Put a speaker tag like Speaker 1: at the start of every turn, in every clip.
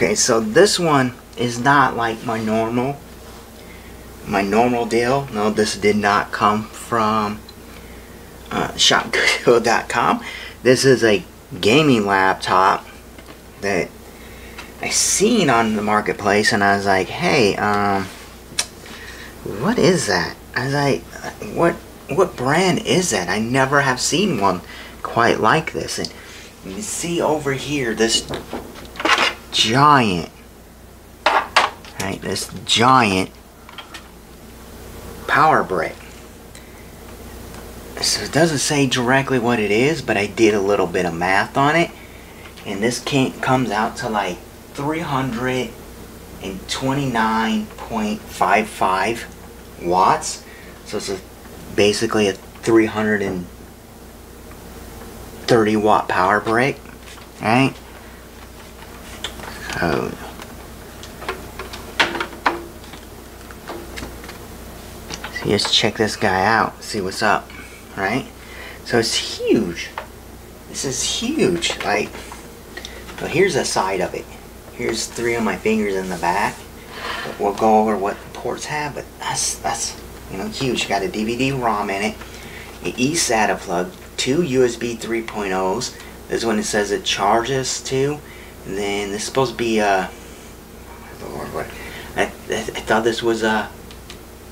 Speaker 1: Okay, so this one is not like my normal deal. No, this did not come from shopgoodwill.com. This is a gaming laptop that I seen on the marketplace, and I was like, hey, what is that? I was like, what brand is that? I never have seen one quite like this. And you see over here this giant, right? This giant power brick. So it doesn't say directly what it is, but I did a little bit of math on it, and this comes out to like 329.55 watts. So it's basically a 330 watt power brick, right? So let's check this guy out, see what's up, right? So it's huge. This is huge. Like, well, here's a side of it. Here's 3 of my fingers in the back. We'll go over what the ports have, but that's you know, huge. Got a DVD-ROM in it, an eSATA plug, 2 USB 3.0s. This one, it says it charges to, and then this is supposed to be I thought this was a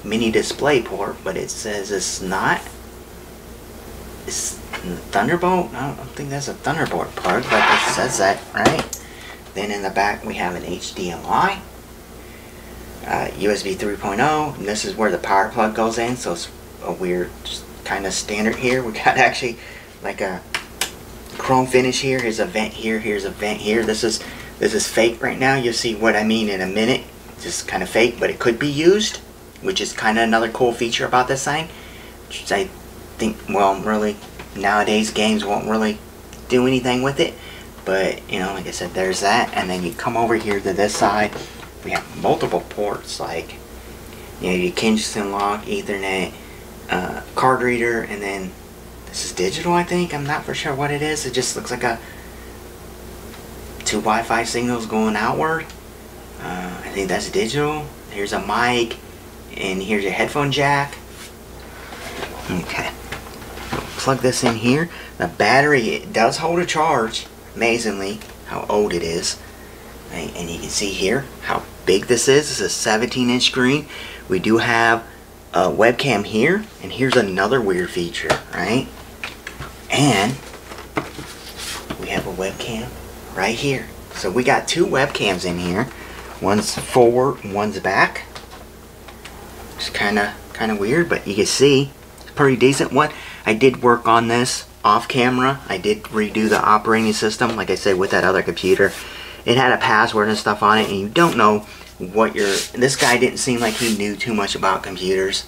Speaker 1: mini display port, but it says it's not. It's Thunderbolt. I don't think that's a Thunderbolt port, but it says that, right? Then in the back we have an HDMI, USB 3.0, and this is where the power plug goes in. So it's a weird kind of standard here. We got actually like a chrome finish here. Here's a vent here. Here's a vent here. This is fake right now. You'll see what I mean in a minute. Just kind of fake, but it could be used, which is kind of another cool feature about this thing. Which I think, well, really nowadays games won't really do anything with it. But, you know, like I said, there's that. And then you come over here to this side. We have multiple ports, like, you know, your Kingston lock, Ethernet, card reader, and then this is digital, I think. I'm not for sure what it is. It just looks like 2 Wi-Fi signals going outward. I think that's digital. Here's a mic, and here's your headphone jack. Okay, plug this in here. The battery, it does hold a charge, amazingly, how old it is. Right, and you can see here how big this is. This is a 17-inch screen. We do have a webcam here, and here's another weird feature, right? And we have a webcam right here. So we got 2 webcams in here. One's forward, one's back. It's kind of weird, but you can see it's a pretty decent one. I did work on this off camera. I did redo the operating system, like I said, with that other computer. It had a password and stuff on it, and you don't know what this guy didn't seem like he knew too much about computers.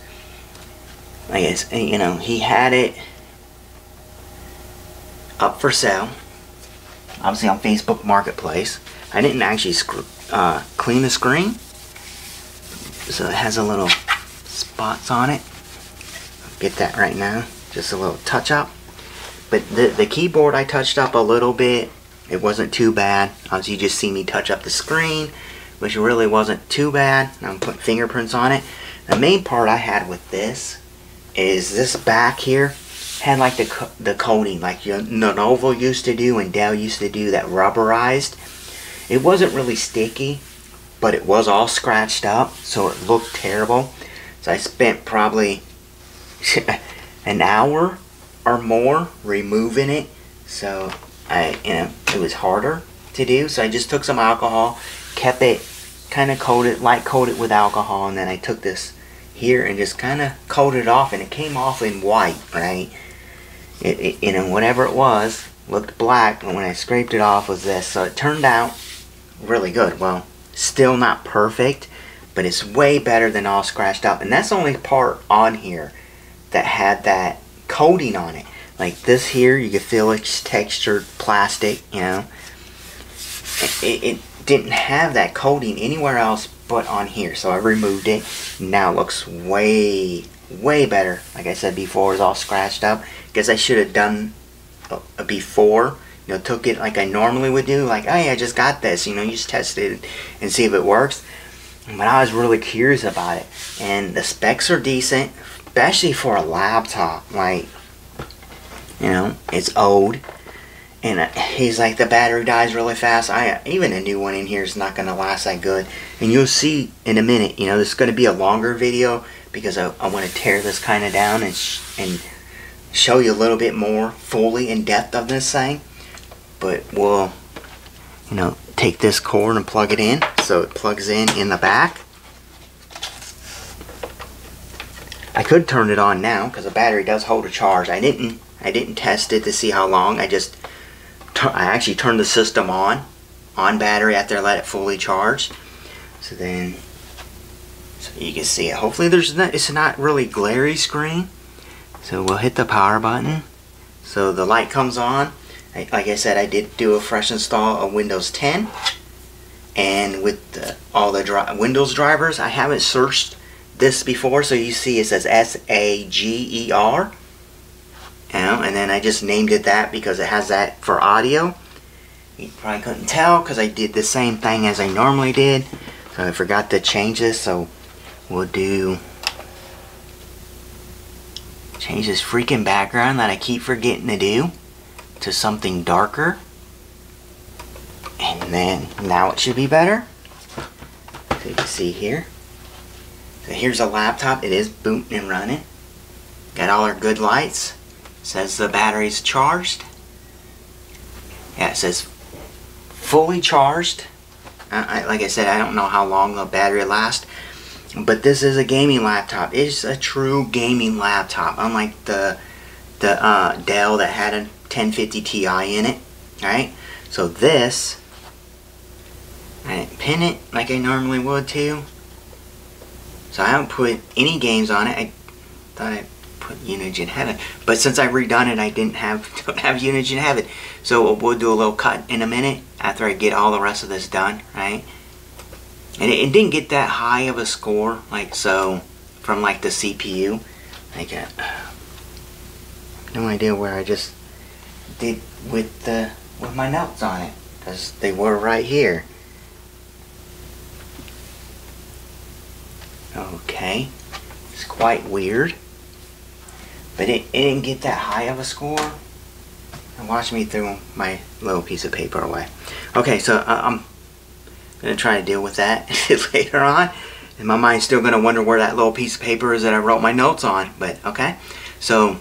Speaker 1: I guess, you know, he had it up for sale, obviously on Facebook Marketplace. I didn't actually clean the screen, so it has a little spots on it. I'll get that right now, just a little touch up. But the keyboard I touched up a little bit. It wasn't too bad. Obviously, you just see me touch up the screen, which really wasn't too bad. I'm putting fingerprints on it. The main part I had with this is this back here had like the coating, like Lenovo used to do and Dell used to do, that rubberized. It wasn't really sticky, but it was all scratched up, so it looked terrible. So I spent probably an hour or more removing it. So you know, it was harder to do, so I just took some alcohol, kept it kind of coated, light coated with alcohol, and then I took this here and just kind of coated it off, and it came off in white, right? You know, whatever it was looked black, and when I scraped it off was this, so it turned out really good. Well, still not perfect, but it's way better than all scratched up, and that's the only part on here that had that coating on it. Like this here, you can feel it's textured plastic, you know. It didn't have that coating anywhere else but on here. So I removed it. Now it looks way better. Like I said before, it's all scratched up. Guess I should have done a before you know, took it like I normally would do, like, hey, I just got this, you know, you just test it and see if it works. But I was really curious about it, and the specs are decent, especially for a laptop. Like, you know, it's old, and he's like, the battery dies really fast. Even a new one in here is not going to last that good, and you'll see in a minute. You know, this is going to be a longer video because I want to tear this kind of down and show you a little bit more fully in depth of this thing. But we'll, you know, take this cord and plug it in, so it plugs in the back. I could turn it on now because the battery does hold a charge. I didn't test it to see how long. I actually turned the system on battery after I let it fully charge. So you can see it. Hopefully it's not really glary screen. So we'll hit the power button. So the light comes on. Like I said, I did do a fresh install of Windows 10. And with all the Windows drivers, I haven't searched this before, so you see it says SAGER. And then I just named it that because it has that for audio. You probably couldn't tell because I did the same thing as I normally did. So I forgot to change this, so we'll change this freaking background that I keep forgetting to do to something darker. And then now it should be better. So you can see here. So here's a laptop. It is booting and running. Got all our good lights. Says the battery's charged. Yeah, it says fully charged. Like I said, I don't know how long the battery lasts. But this is a gaming laptop. It's a true gaming laptop. Unlike the Dell that had a 1050 Ti in it. Alright? So this, I didn't pin it like I normally would too. So I haven't put any games on it. I thought I put Unigine Heaven, but since I redone it, I don't have Unigine Heaven. So we'll do a little cut in a minute after I get all the rest of this done, right? And it didn't get that high of a score, like so, from like the CPU. Like no idea where I just did with my notes on it, because they were right here. Okay, it's quite weird, but it didn't get that high of a score. And watch me throw my little piece of paper away. Okay, so I'm gonna try to deal with that later on, and my mind's still gonna wonder where that little piece of paper is that I wrote my notes on. But okay, so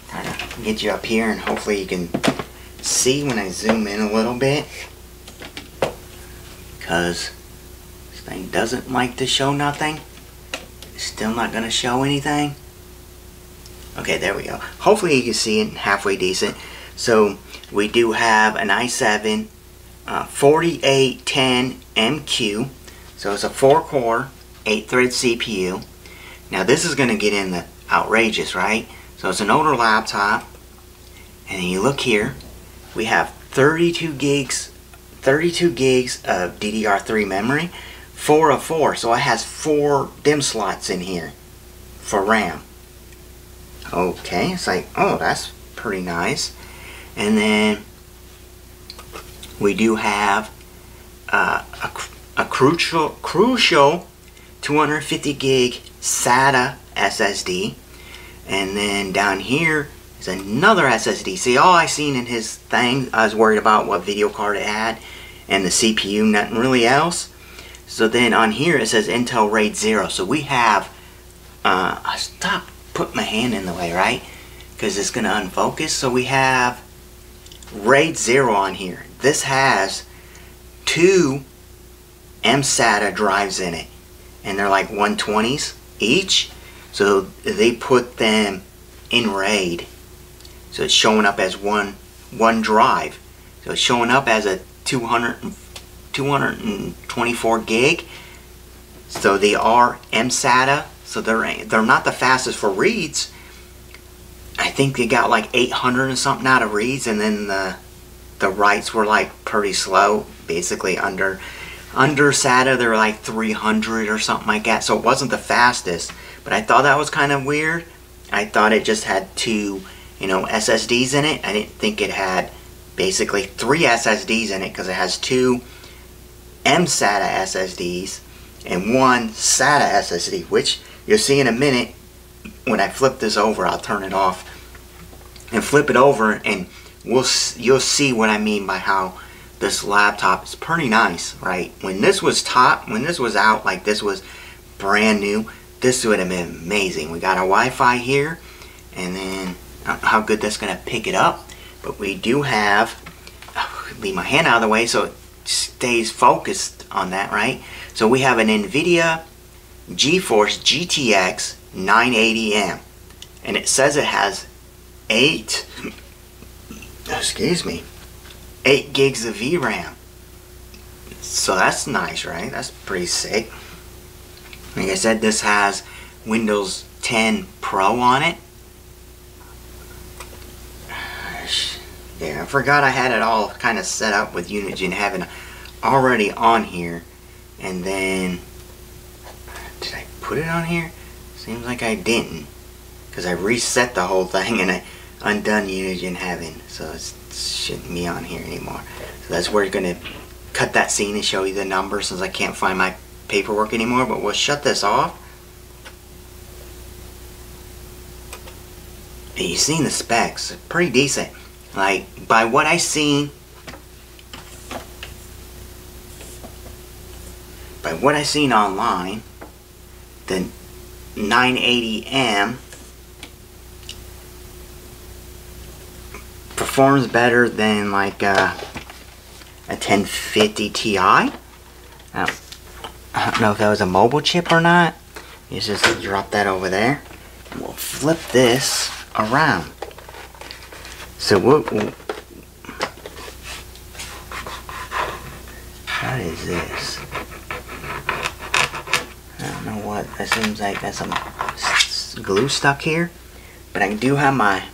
Speaker 1: kind of get you up here, and hopefully you can see when I zoom in a little bit, because thing doesn't like to show nothing. It's still not going to show anything. Okay, there we go. Hopefully you can see it halfway decent. So we do have an i7 4810MQ. So it's a 4-core, 8-thread CPU. Now this is going to get in the outrageous, right? So it's an older laptop. And then you look here, we have 32 gigs of DDR3 memory. 4 of 4, so it has 4 DIMM slots in here for RAM. Okay, it's like, oh, that's pretty nice. And then we do have a crucial 250 gig SATA SSD, and then down here is another SSD. See, all I seen in his thing, I was worried about what video card it had, and the CPU, nothing really else. So then on here it says Intel RAID 0. So we have, I stopped putting my hand in the way, right? Because it's going to unfocus. So we have RAID 0 on here. This has 2 mSATA drives in it. And they're like 120s each. So they put them in RAID. So it's showing up as one drive. So it's showing up as a 224 gig. So they are mSATA, so they're not the fastest for reads. I think they got like 800 and something out of reads, and then the writes were like pretty slow, basically under SATA they're like 300 or something like that. So it wasn't the fastest, but I thought that was kind of weird. I thought it just had 2 SSDs in it. I didn't think it had basically 3 SSDs in it, because it has 2 mSATA SSDs and 1 SATA SSD, which you'll see in a minute. When I flip this over, I'll turn it off and flip it over, and you'll see what I mean by how this laptop is pretty nice, right? When this was out, like this was brand new, this would have been amazing. We got a Wi-Fi here, and then I don't know how good that's gonna pick it up, but we do have, leave my hand out of the way so it stays focused on that, right? So we have an NVIDIA GeForce GTX 980M, and it says it has 8 gigs of VRAM. So that's nice, right? That's pretty sick. Like I said, this has Windows 10 Pro on it. Yeah, I forgot I had it all kind of set up with Unigine Heaven already on here. And then, did I put it on here? Seems like I didn't, because I reset the whole thing and I undone Unigine Heaven, so it shouldn't be on here anymore. So that's where it's going to cut that scene and show you the numbers, since I can't find my paperwork anymore. But we'll shut this off. And you've seen the specs, pretty decent. Like, by what I seen, online, the 980M performs better than like a 1050 Ti. I don't know if that was a mobile chip or not. You just drop that over there. We'll flip this around. So what is this? I don't know what. That seems like that's some glue stuck here. But I do have my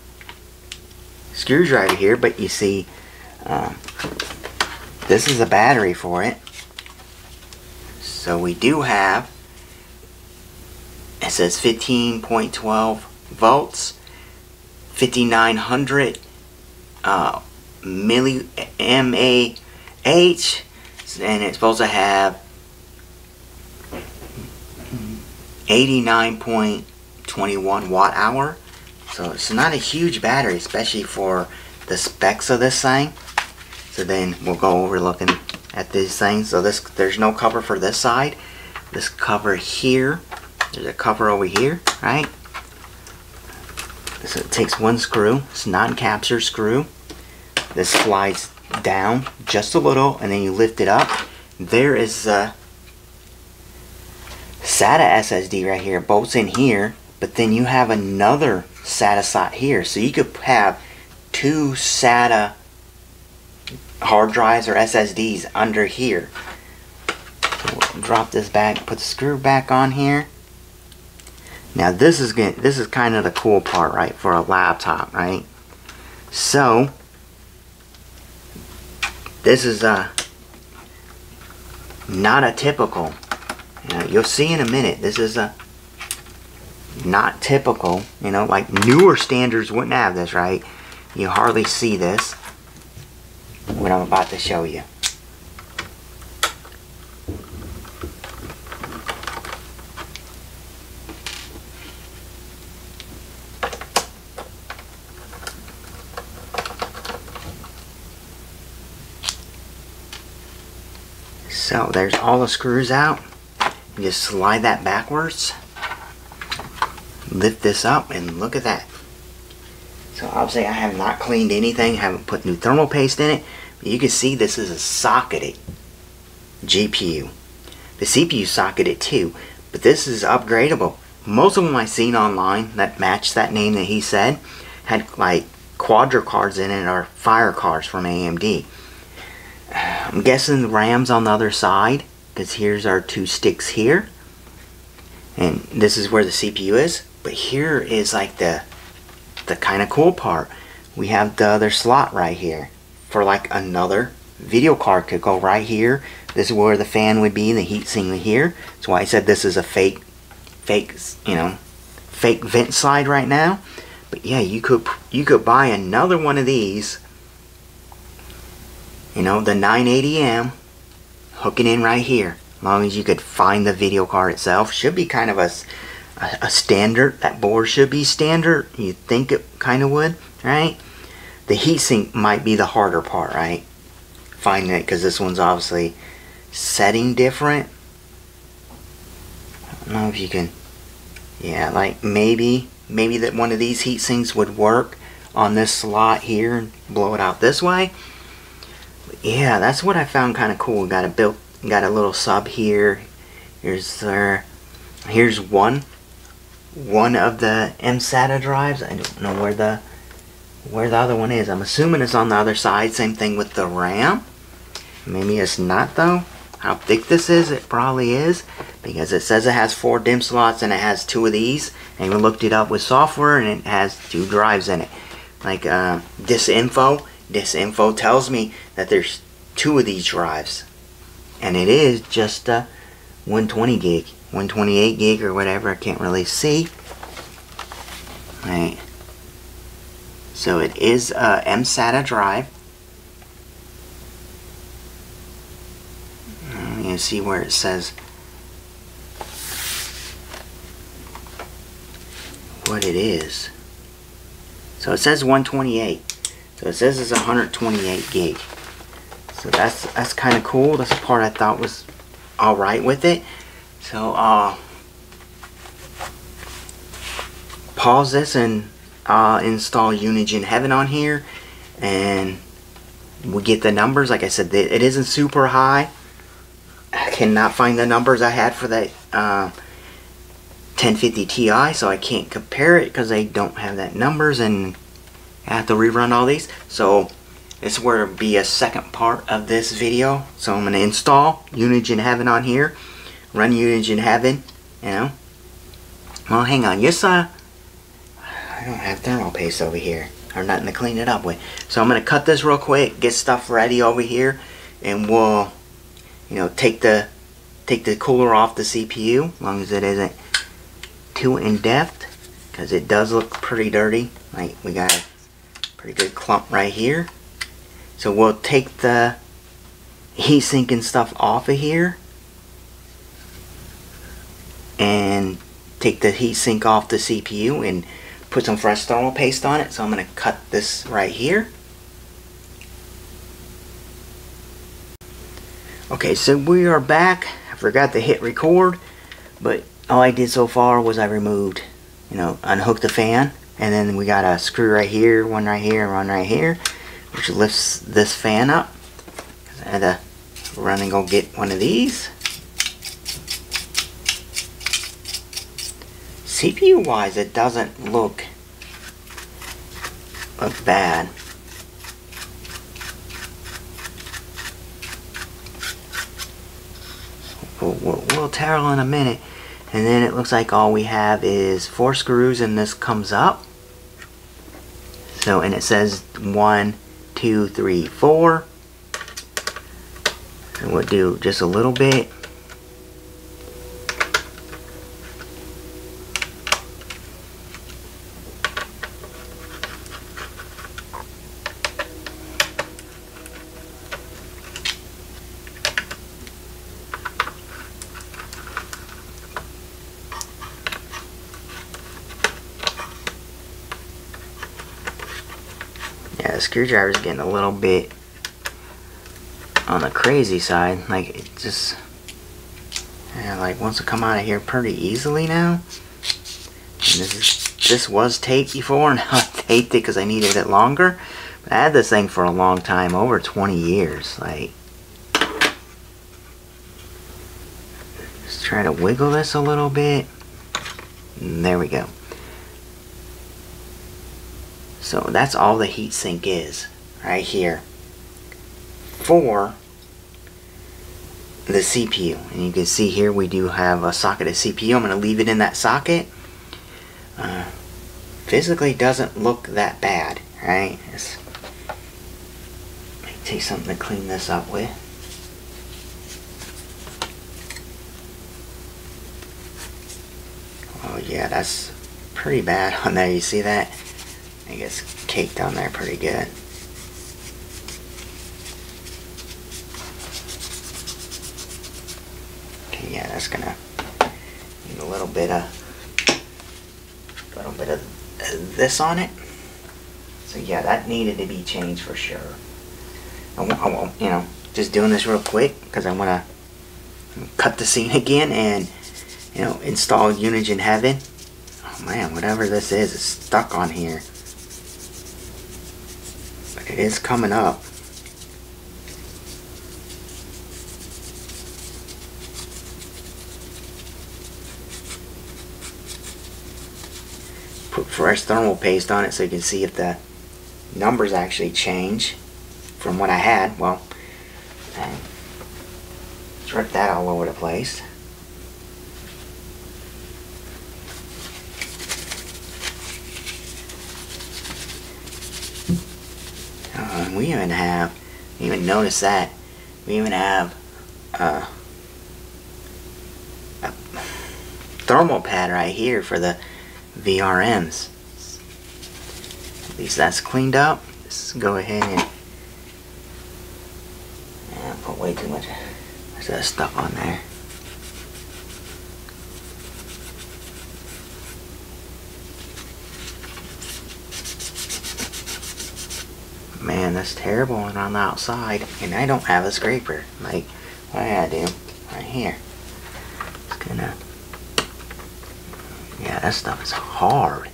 Speaker 1: screwdriver here. But you see, this is a battery for it. So we do have, it says 15.12 volts, 5900 mAh, and it's supposed to have 89.21 watt hour. So it's not a huge battery, especially for the specs of this thing. So then we'll go over looking at these things. So there's no cover for this side. This cover here, there's a cover over here, right? So it takes one screw. It's a non-capture screw. This slides down just a little, and then you lift it up. There is a SATA SSD right here, bolts in here, but then you have another SATA slot here. So you could have 2 SATA hard drives or SSDs under here. So we'll drop this back, put the screw back on here. Now this is kind of the cool part, right, for a laptop, right? So this is not a typical. You'll see in a minute. This is a not typical. You know, like newer standards wouldn't have this, right? You hardly see this. What I'm about to show you. So there's all the screws out. You just slide that backwards. Lift this up and look at that. So obviously I have not cleaned anything, haven't put new thermal paste in it. But you can see this is a socketed GPU. The CPU socketed too, but this is upgradable. Most of them I've seen online that match that name that he said had like Quadra cards in it or Fire cards from AMD. I'm guessing the RAM's on the other side, because here's our 2 sticks here, and this is where the CPU is. But here is like the kind of cool part. We have the other slot right here for like another video card could go right here. This is where the fan would be and the heat sink here. That's why I said this is a fake vent slide right now. But yeah, you could buy another one of these you know, the 980M, hooking in right here. As long as you could find the video card itself. Should be kind of a standard. That board should be standard. You think it kind of would, right? The heatsink might be the harder part, right? Finding it, because this one's obviously setting different. I don't know if you can, yeah, like maybe that one of these heat sinks would work on this slot here and blow it out this way. But yeah, that's what I found kind of cool. Got a little sub here. Here's one of the mSATA drives. I don't know where the other one is. I'm assuming it's on the other side. Same thing with the RAM. Maybe it's not though. How thick this is, it probably is, because it says it has 4 DIMM slots and it has 2 of these. I even looked it up with software and it has 2 drives in it. Like disinfo tells me that there's 2 of these drives, and it is just 120 gig, 128 gig or whatever. I can't really see. Right. So it is a mSATA drive. You see where it says what it is. So it says 128. So it says it's 128 gig. So that's kind of cool. That's the part I thought was alright with it. So pause this and install Unigine Heaven on here, and we get the numbers. Like I said, it isn't super high. I cannot find the numbers I had for that 1050 Ti, so I can't compare it because I don't have that numbers, and I have to rerun all these. So this will be a second part of this video. So I'm going to install Unigine Heaven on here, run Unigine Heaven, you know. Well, hang on, yes, I don't have thermal paste over here, or nothing to clean it up with. So I'm going to cut this real quick, get stuff ready over here, and we'll, you know, take the cooler off the CPU, as long as it isn't too in-depth, because it does look pretty dirty. Like, we got a pretty good clump right here. So we'll take the heatsink and stuff off of here, and take the heatsink off the CPU and put some fresh thermal paste on it. So I'm going to cut this right here. Okay, so we are back. I forgot to hit record, but all I did so far was I removed, you know, unhooked the fan, and then we got a screw right here, one right here, and one right here, which lifts this fan up. I had to run and go get one of these. CPU wise, it doesn't look bad. We'll tell in a minute. And then it looks like all we have is 4 screws, and this comes up. So, and it says 1, 2, 3, 4. And we'll do just a little bit. Yeah, the screwdriver's getting a little bit on the crazy side. Like, it just, yeah, like wants to come out of here pretty easily now. And this was taped before, and I taped it because I needed it longer. But I had this thing for a long time, over 20 years. Like, just try to wiggle this a little bit. And there we go. So that's all the heatsink is right here for the CPU. And you can see here we do have a socketed CPU. I'm going to leave it in that socket. Physically doesn't look that bad, right? Let me take something to clean this up with. Oh yeah, that's pretty bad on there. You see that? I guess caked on there pretty good. just gonna need a little bit of this on it. So yeah, that needed to be changed for sure. I won't, you know, just doing this real quick because I want to cut the scene again and, you know, install Unigine Heaven. Oh man, whatever this is stuck on here. But it is coming up. Put fresh thermal paste on it so you can see if the numbers actually change from what I had. Well, and rip that all over the place. And we even notice that we even have a thermal pad right here for the VRMs. At least that's cleaned up. Let's go ahead and put way too much of that stuff on there. Man, that's terrible on the outside, and I don't have a scraper. Like what I gotta do right here. It's gonna, yeah, that stuff is hard.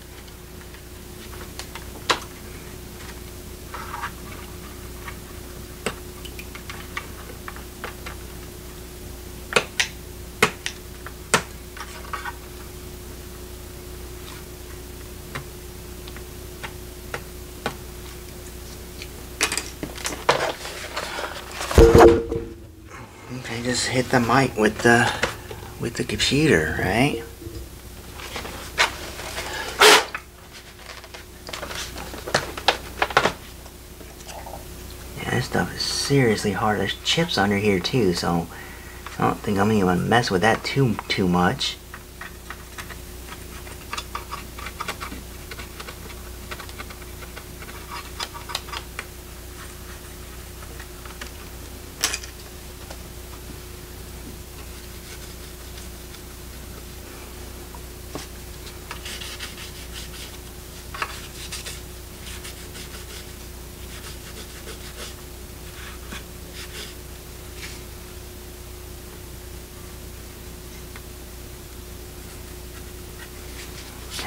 Speaker 1: Okay, just hit the mic with the computer, right? Yeah, this stuff is seriously hard. There's chips under here too, so I don't think I'm even gonna mess with that too much.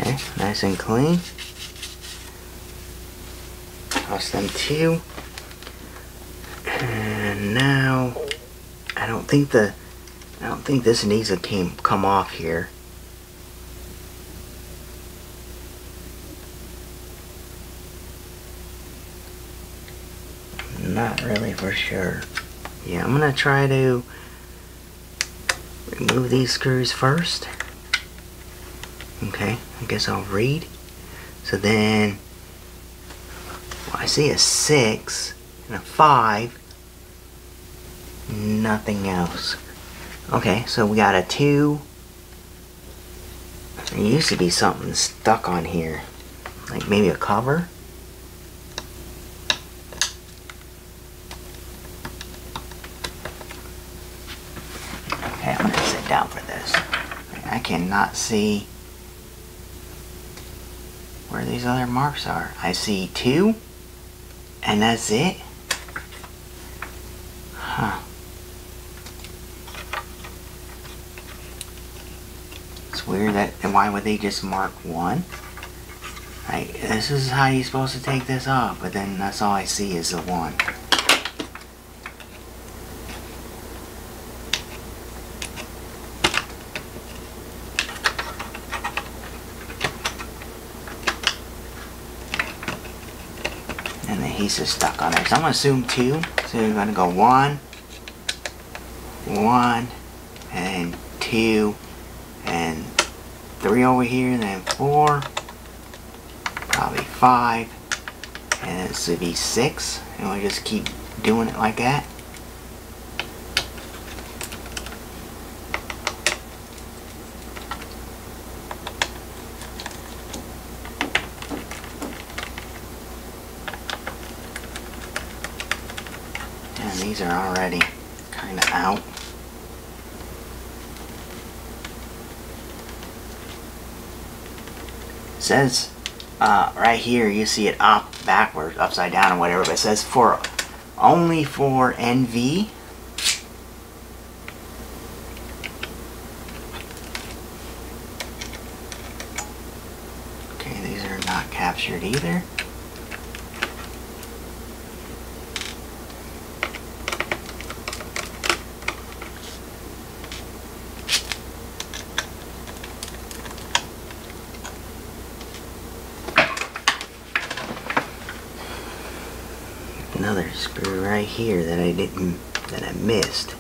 Speaker 1: Okay, nice and clean. Toss them two. And now I don't think this needs to come off here. Not really for sure. Yeah, I'm gonna try to remove these screws first. Okay, I guess I'll read. So then, well, I see a 6 and a 5. Nothing else. Okay, so we got a 2. There used to be something stuck on here. Like maybe a cover. Okay, I'm gonna sit down for this. I cannot see where these other marks are. I see 2, and that's it. Huh. It's weird that, and why would they just mark 1? Right, this is how you're supposed to take this off, but then that's all I see is the 1. And the adhesive stuck on there. So I'm going to assume 2. So you're going to go 1, 1, and 2, and 3 over here, and then 4, probably 5, and this would be 6. And we'll just keep doing it like that. And these are already kind of out. says right here, you see it up, backwards, upside down or whatever, but it says only for NV. Okay, these are not captured either. Another screw right here that I missed.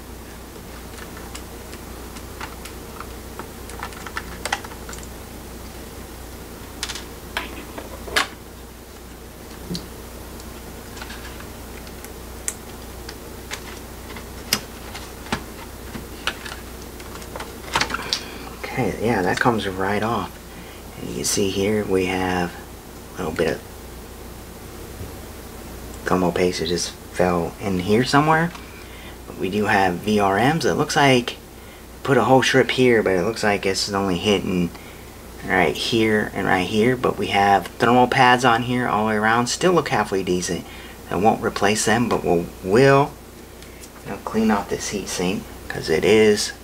Speaker 1: Okay, yeah, that comes right off. And you can see here we have a little bit of gummo paste that just fell in here somewhere. But we do have VRMs. It looks like put a whole strip here, but it looks like it's only hitting right here and right here. But we have thermal pads on here all the way around. Still look halfway decent. I won't replace them, but we'll clean off this heat sink because it is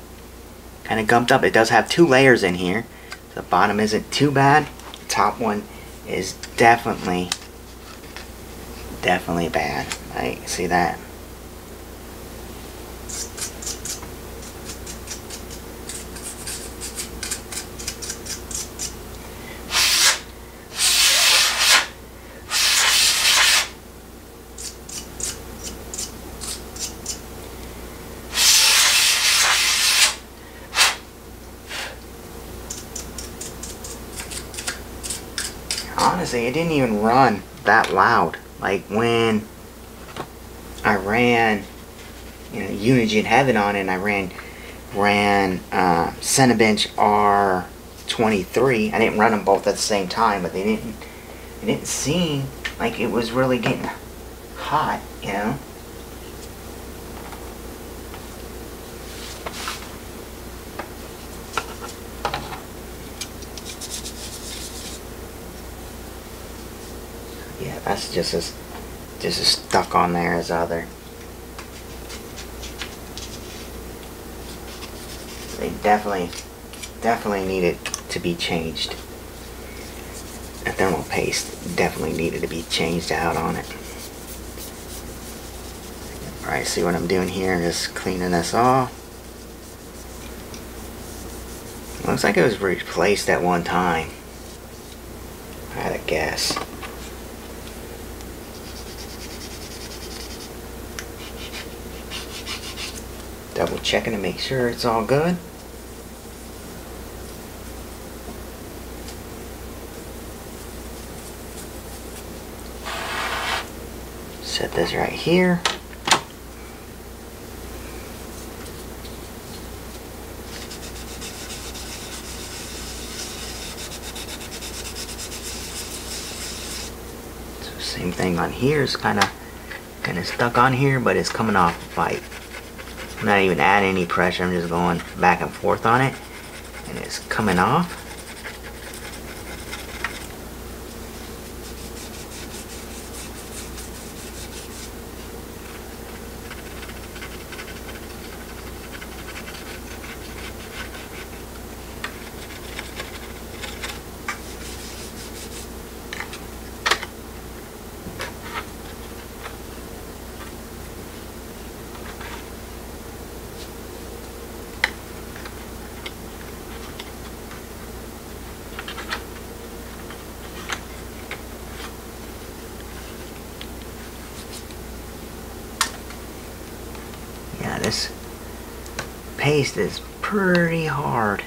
Speaker 1: kind of gumped up. It does have 2 layers in here. The bottom isn't too bad. The top one is definitely bad. I see that. Honestly, it didn't even run that loud. Like when I ran, Unigen Heaven on it, and I ran Cinebench R23. I didn't run them both at the same time, but it didn't seem like it was really getting hot, Yeah, that's just as stuck on there as other. They definitely needed to be changed. The thermal paste definitely needed to be changed out on it. Alright, see what I'm doing here? Just cleaning this off. Looks like it was replaced at one time. I had to guess. Double checking to make sure it's all good. Set this right here. So same thing on here. It's kind of stuck on here, but it's coming off by. I'm not even adding any pressure, I'm just going back and forth on it, and it's coming off. Yeah, this paste is pretty hard.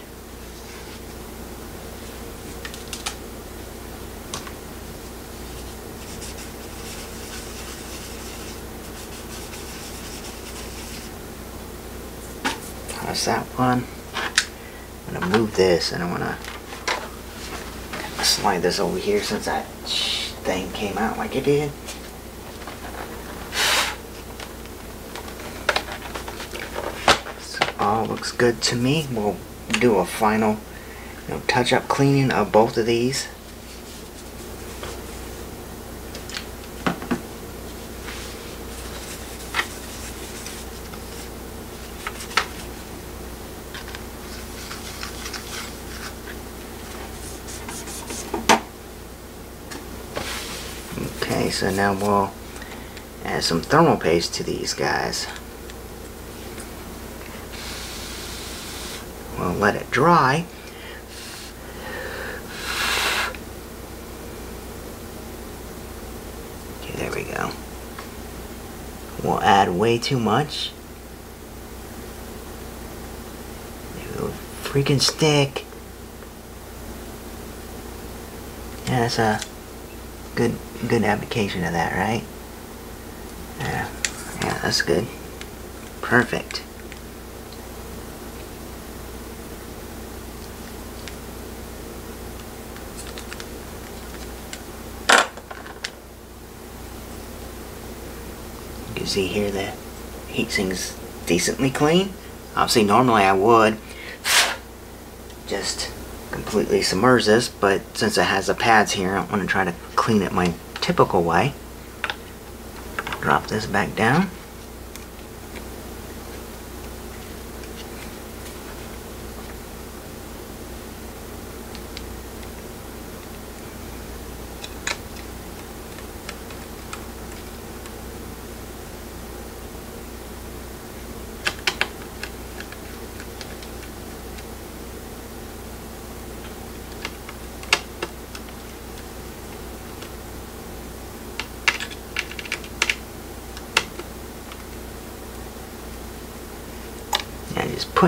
Speaker 1: That's that one. I'm gonna move this, and I wanna slide this over here since that thing came out like it did. All looks good to me. We'll do a final touch-up cleaning of both of these Okay, so now we'll add some thermal paste to these guys. We'll let it dry. Okay, there we go. We'll add way too much. It'll freaking stick. Yeah, that's a good application of that, right? Yeah, that's good. Perfect. You can see here the heatsink's decently clean. Obviously, normally I would just completely submerge this, but since it has the pads here, I want to try to clean it my typical way. Drop this back down.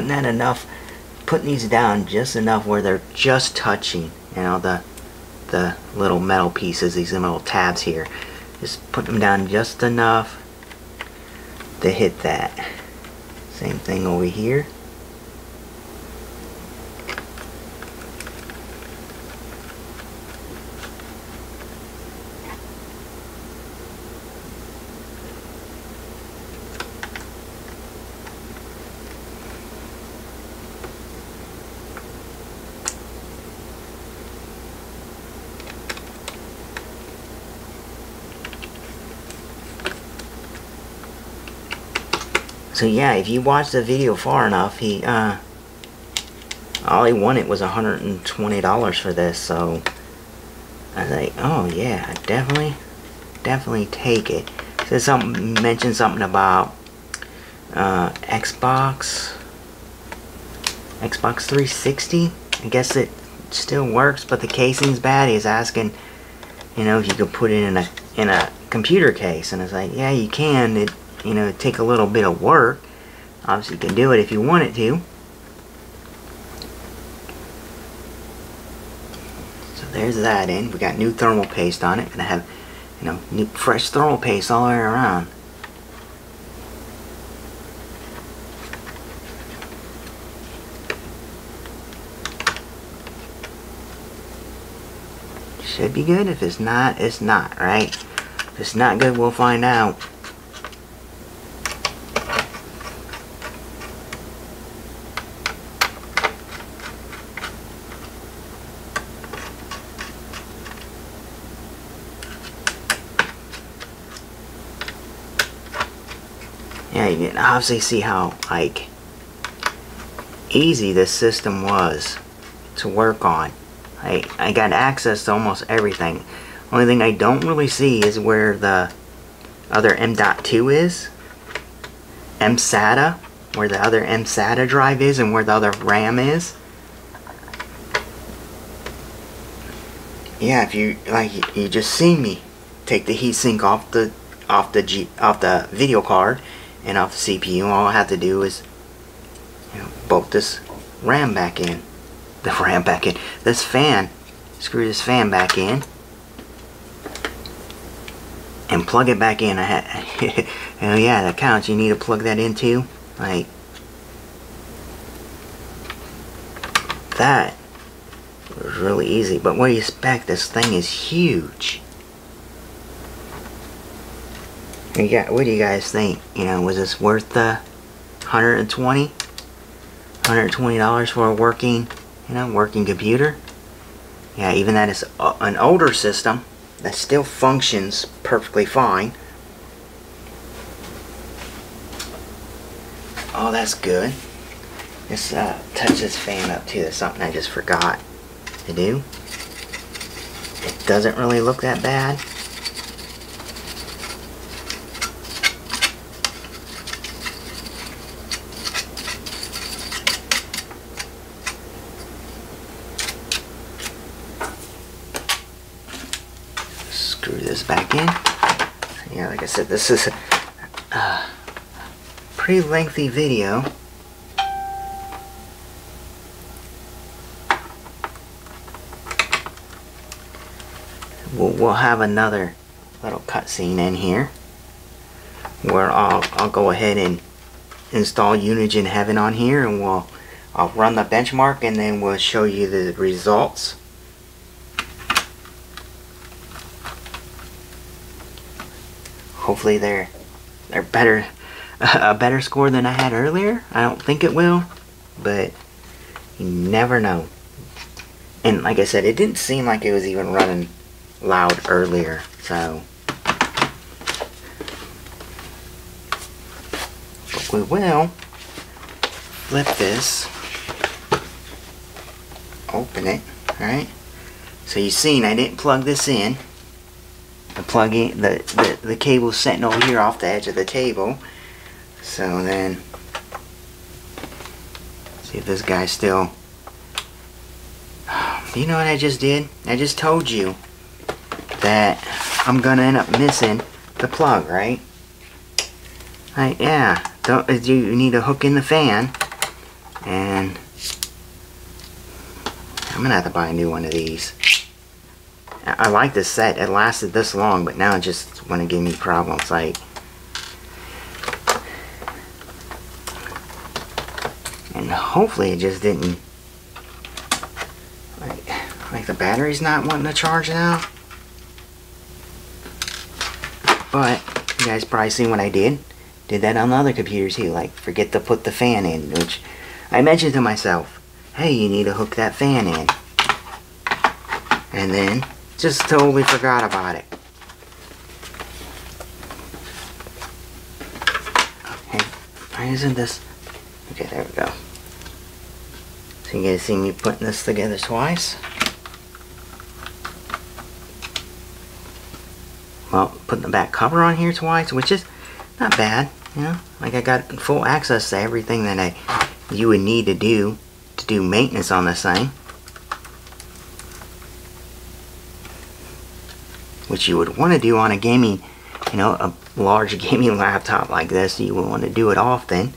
Speaker 1: And just putting these down just enough where they're just touching, you know, the little metal pieces, these little tabs here. Just put them down just enough to hit that. Same thing over here. So yeah, if you watch the video far enough, all he wanted was $120 for this. So I was like, oh yeah, I definitely take it. So mentioned something about Xbox 360. I guess it still works, but the casing's bad. He's asking, you know, if you could put it in a computer case, and it's like, yeah, you can. It'd take a little bit of work. Obviously, you can do it if you want it to. So there's that in. We got new thermal paste on it. Gonna have, new fresh thermal paste all the way around. Should be good. If it's not, it's not, right? If it's not good, we'll find out. Yeah, you can obviously see how, like, easy this system was to work on. I got access to almost everything. Only thing I don't really see is where the other M.2 is. MSATA, where the other MSATA drive is and where the other RAM is. Yeah, if you you just see me take the heatsink off the video card and off the CPU. All I have to do is bolt this RAM back in. This fan. Screw this fan back in. And plug it back in. Oh yeah, that counts. You need to plug that in too. Like that was really easy. But what do you expect? This thing is huge. What do you guys think? Was this worth the $120 for a working computer? Yeah, even that is an older system that still functions perfectly fine. Oh, that's good. Let's touch this fan up too. That's something I just forgot to do. It doesn't really look that bad. this back in. Yeah, like I said, this is a pretty lengthy video. We'll have another little cutscene in here where I'll go ahead and install Unigine Heaven on here, and I'll run the benchmark, and then we'll show you the results. Hopefully they're better, a better score than I had earlier. I don't think it will, but you never know. And like I said, it didn't seem like it was even running loud earlier, so but we will flip this, open it. Alright, so you've seen I didn't plug this in. The cable's sitting over here off the edge of the table. So then, see if this guy's still. You know what I just did? I just told you that I'm gonna end up missing the plug, right? Like, yeah, you need to hook in the fan, and I'm gonna have to buy a new one of these. I like this set. It lasted this long, but now it just want to give me problems. Like, and hopefully it just didn't. Like the battery's not wanting to charge now. But you guys probably seen what I did. Did that on the other computers too. Like, forget to put the fan in, which I mentioned to myself, hey, you need to hook that fan in. And then just totally forgot about it. Okay, why isn't this? Okay, there we go. So you guys see me putting this together twice. Well, putting the back cover on here twice, which is not bad, you know. Like, I got full access to everything that you would need to do maintenance on this thing. Which you would want to do on a gaming, you know, a large gaming laptop like this. You would want to do it often.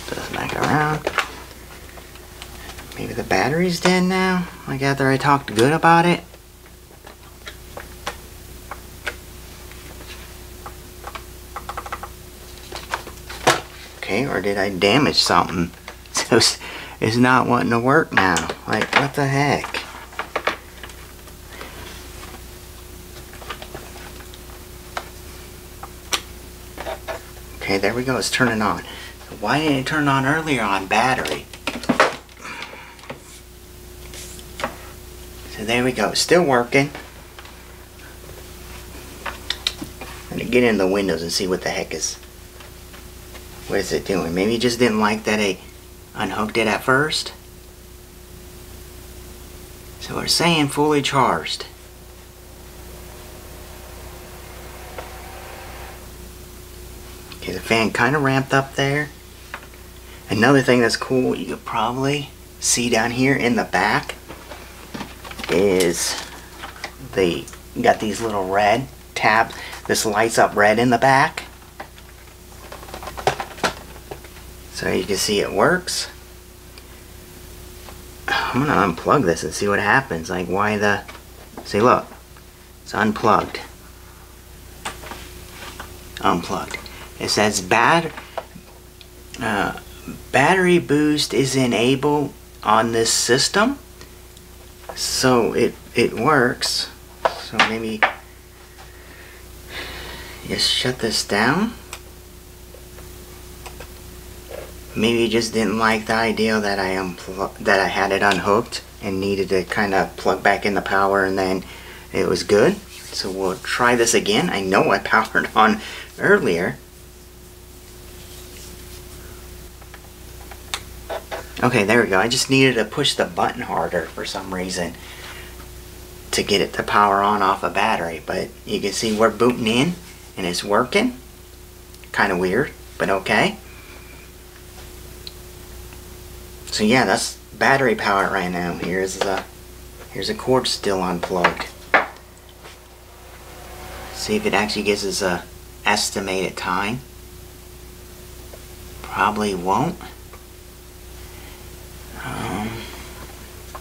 Speaker 1: Put this back around. Maybe the battery's dead now, like after I talked good about it. Okay, or did I damage something? So it's not wanting to work now. Like, what the heck? Okay, there we go. It's turning on. So why didn't it turn on earlier on battery? So there we go. Still working. I'm gonna get into the windows and see what the heck is. What is it doing? Maybe it just didn't like that I unhooked it at first. So we're saying fully charged. Okay, the fan kind of ramped up there. Another thing that's cool, you could probably see down here in the back, is you got these little red tabs. This lights up red in the back. So you can see it works. I'm gonna unplug this and see what happens. Like, why the... See, look. It's unplugged. Unplugged. It says battery boost is enabled on this system. So it works. So maybe just shut this down. Maybe you just didn't like the idea that I had it unhooked and needed to kind of plug back in the power, and then it was good. So we'll try this again. I know I powered on earlier. Okay, there we go. I just needed to push the button harder for some reason to get it to power on off a battery. But you can see we're booting in and it's working. Kind of weird, but okay. So yeah, that's battery power right now. Here's the Here's a cord still unplugged. See if it actually gives us a estimated time. Probably won't.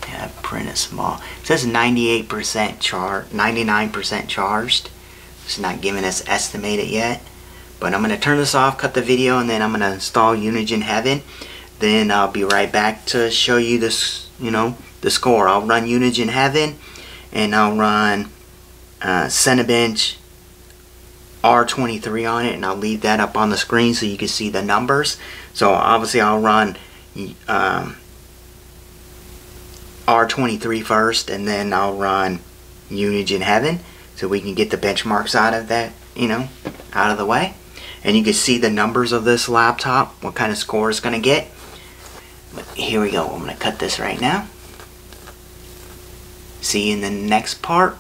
Speaker 1: Yeah, print it small. It says 98% charged, 99% charged. It's not giving us estimated yet. But I'm going to turn this off, cut the video, and then I'm going to install Unigen Heaven. Then I'll be right back to show you this, the score. I'll run Unigen Heaven, and I'll run Cinebench R23 on it, and I'll leave that up on the screen so you can see the numbers. So obviously I'll run R23 first, and then I'll run Unigen Heaven so we can get the benchmarks out of that, out of the way. And you can see the numbers of this laptop, what kind of score it's going to get. But here we go. I'm going to cut this right now. See you in the next part.